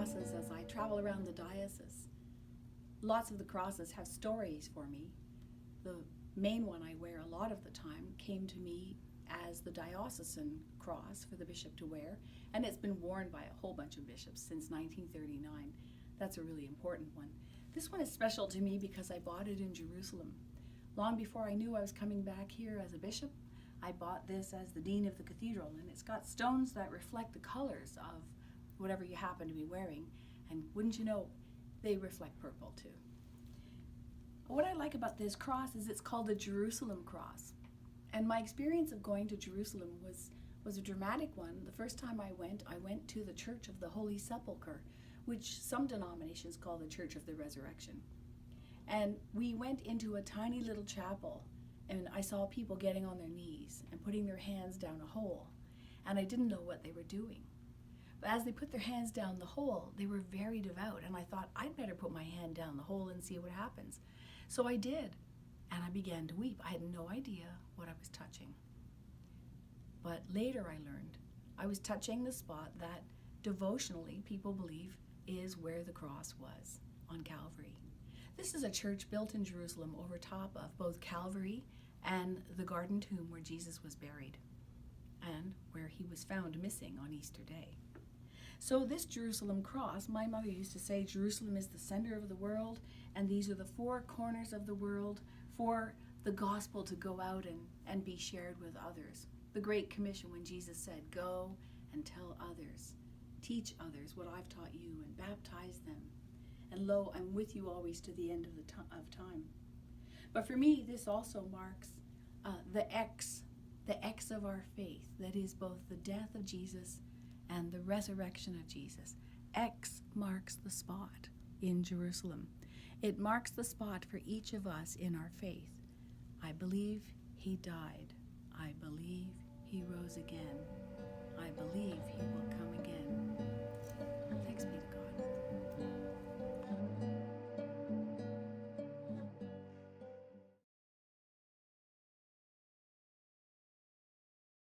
crosses as I travel around the diocese. Lots of the crosses have stories for me. The main one I wear a lot of the time came to me as the diocesan cross for the bishop to wear, and it's been worn by a whole bunch of bishops since 1939. That's a really important one. This one is special to me because I bought it in Jerusalem. Long before I knew I was coming back here as a bishop, I bought this as the dean of the cathedral, and it's got stones that reflect the colors of whatever you happen to be wearing, and wouldn't you know, they reflect purple too. What I like about this cross is it's called the Jerusalem cross. And my experience of going to Jerusalem was a dramatic one. The first time I went to the Church of the Holy Sepulchre, which some denominations call the Church of the Resurrection. And we went into a tiny little chapel, and I saw people getting on their knees and putting their hands down a hole. And I didn't know what they were doing. But as they put their hands down the hole, they were very devout, and I thought, I'd better put my hand down the hole and see what happens. So I did, and I began to weep. I had no idea what I was touching. But later I learned I was touching the spot that devotionally people believe is where the cross was, on Calvary. This is a church built in Jerusalem over top of both Calvary and the garden tomb where Jesus was buried, and where he was found missing on Easter Day. So this Jerusalem cross, my mother used to say, Jerusalem is the center of the world, and these are the four corners of the world for the gospel to go out and be shared with others. The Great Commission, when Jesus said, go and tell others, teach others what I've taught you, and baptize them. And lo, I'm with you always to the end of time. But for me, this also marks the X of our faith, that is both the death of Jesus and the resurrection of Jesus. X marks the spot in Jerusalem. It marks the spot for each of us in our faith. I believe he died. I believe he rose again. I believe he will come again.